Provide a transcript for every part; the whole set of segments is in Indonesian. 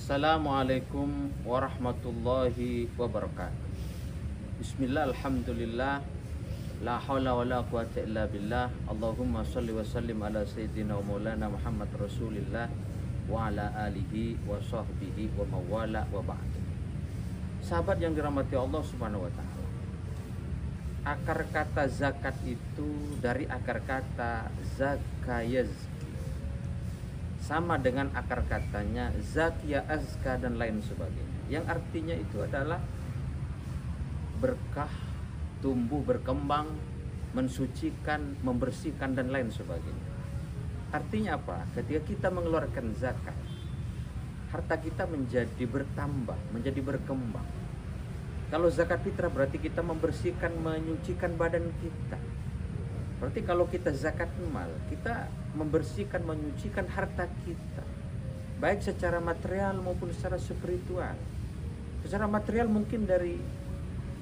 Assalamualaikum warahmatullahi wabarakatuh. Bismillah, alhamdulillah, la haula wa la quwata illa billah. Allahumma salli wa sallim ala sayyidina wa maulana Muhammad Rasulillah wa ala alihi wa sahbihi wa mawala wa ba'd. Sahabat yang dirahmati Allah subhanahu wa ta'ala, akar kata zakat itu dari akar kata zakayaz, sama dengan akar katanya zakia, azka, dan lain sebagainya, yang artinya itu adalah berkah, tumbuh, berkembang, mensucikan, membersihkan, dan lain sebagainya. Artinya apa? Ketika kita mengeluarkan zakat, harta kita menjadi bertambah, menjadi berkembang. Kalau zakat fitrah berarti kita membersihkan, menyucikan badan kita. Berarti kalau kita zakat mal, kita membersihkan, menyucikan harta kita, baik secara material maupun secara spiritual. Secara material mungkin dari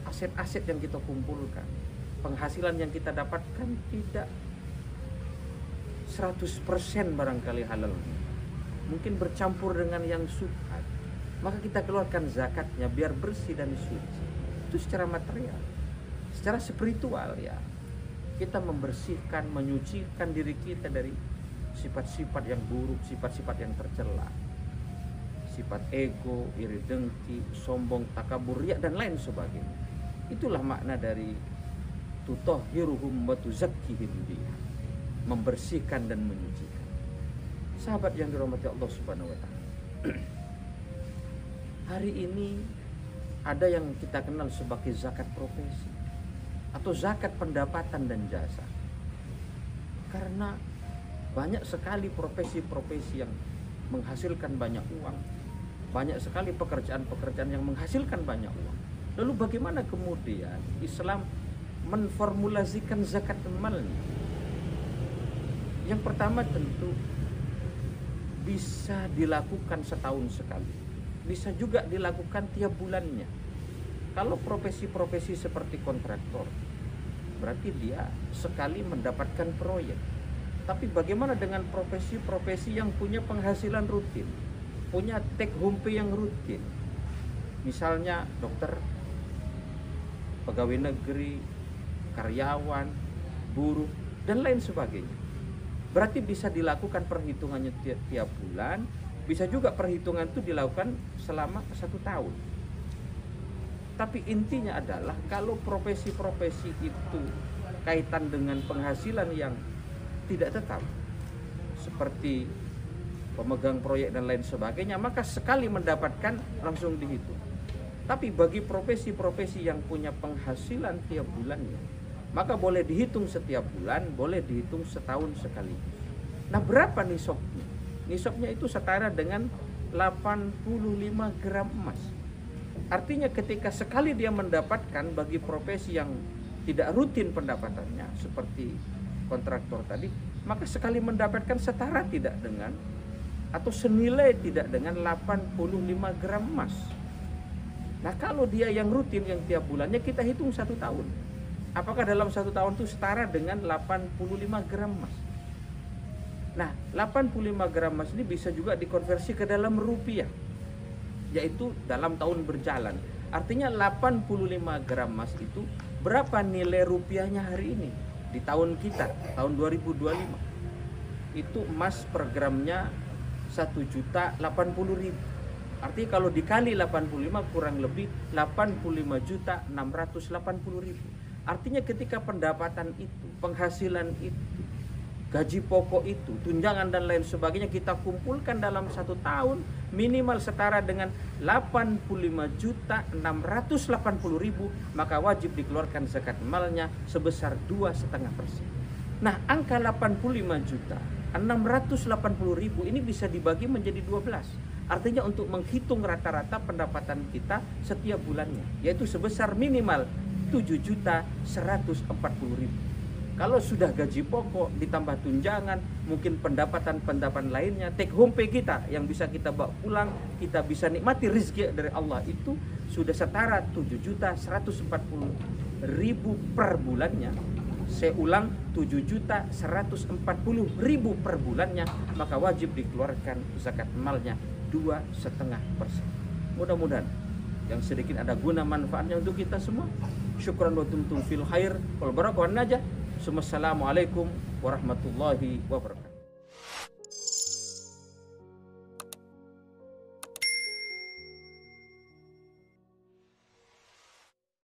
aset-aset yang kita kumpulkan, penghasilan yang kita dapatkan tidak 100% barangkali halal, mungkin bercampur dengan yang subhat, maka kita keluarkan zakatnya biar bersih dan suci. Itu secara material. Secara spiritual ya, kita membersihkan, menyucikan diri kita dari sifat-sifat yang buruk, sifat-sifat yang tercela, sifat ego, iri dengki, sombong, takabur, riya, dan lain sebagainya. Itulah makna dari tutahhiruhum wa tuzakkihim biha, membersihkan dan menyucikan. Sahabat yang dirahmati Allah subhanahu wa ta'ala, hari ini ada yang kita kenal sebagai zakat profesi atau zakat pendapatan dan jasa. Karena banyak sekali profesi-profesi yang menghasilkan banyak uang, banyak sekali pekerjaan-pekerjaan yang menghasilkan banyak uang. Lalu bagaimana kemudian Islam menformulasikan zakat malnya? Yang pertama tentu bisa dilakukan setahun sekali, bisa juga dilakukan tiap bulannya. Kalau profesi-profesi seperti kontraktor, berarti dia sekali mendapatkan proyek. Tapi bagaimana dengan profesi-profesi yang punya penghasilan rutin, punya take home pay yang rutin? Misalnya dokter, pegawai negeri, karyawan, buruh, dan lain sebagainya. Berarti bisa dilakukan perhitungannya tiap bulan, bisa juga perhitungan itu dilakukan selama 1 tahun. Tapi intinya adalah kalau profesi-profesi itu kaitan dengan penghasilan yang tidak tetap, seperti pemegang proyek dan lain sebagainya, maka sekali mendapatkan langsung dihitung. Tapi bagi profesi-profesi yang punya penghasilan tiap bulannya, maka boleh dihitung setiap bulan, boleh dihitung setahun sekali. Nah, berapa nisabnya? Nisabnya itu setara dengan 85 gram emas. Artinya ketika sekali dia mendapatkan, bagi profesi yang tidak rutin pendapatannya seperti kontraktor tadi, maka sekali mendapatkan setara tidak dengan atau senilai tidak dengan 85 gram emas. Nah, kalau dia yang rutin yang tiap bulannya, kita hitung 1 tahun. Apakah dalam 1 tahun itu setara dengan 85 gram emas? Nah, 85 gram emas ini bisa juga dikonversi ke dalam rupiah, yaitu dalam tahun berjalan. Artinya 85 gram emas itu berapa nilai rupiahnya hari ini di tahun kita, tahun 2025. Itu emas per gramnya 1.080.000. Artinya kalau dikali 85 kurang lebih 85.680.000. Artinya ketika pendapatan itu, penghasilan itu, gaji pokok itu, tunjangan dan lain sebagainya kita kumpulkan dalam 1 tahun, minimal setara dengan 85.680.000, maka wajib dikeluarkan zakat malnya sebesar 2,5%. Nah, angka 85.680.000 ini bisa dibagi menjadi 12. Artinya untuk menghitung rata-rata pendapatan kita setiap bulannya, yaitu sebesar minimal 7.140.000. Kalau sudah gaji pokok ditambah tunjangan, mungkin pendapatan lainnya, take home pay kita yang bisa kita bawa pulang, kita bisa nikmati rezeki dari Allah, itu sudah setara 7.140.000 per bulannya. Saya ulang, 7.140.000 per bulannya, maka wajib dikeluarkan zakat malnya 2,5%. Mudah-mudahan yang sedikit ada guna manfaatnya untuk kita semua. Syukran wa tumtum fil khair wal barakatuh. Assalamualaikum warahmatullahi wabarakatuh.